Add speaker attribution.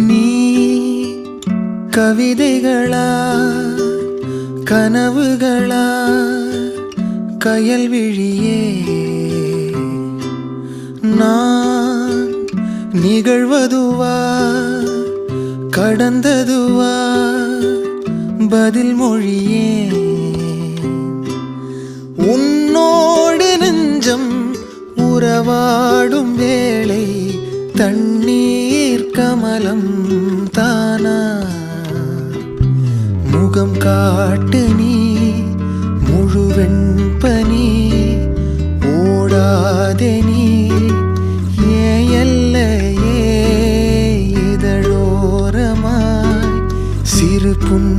Speaker 1: நீ கவிதைகளா கனவுகளா கயல் விழியே நான் நிகழ்வதுவா கடந்ததுவா பதில் மொழியே உன்னோடு நெஞ்சம் உறவாடும் வேளை தண்ணீர் கமலம் தானா முகம் காட்டு நீ முழுவெண் பனி ஓடாதே நீ ஏன் எல்லையே இதழோரமாய் சிறு புன்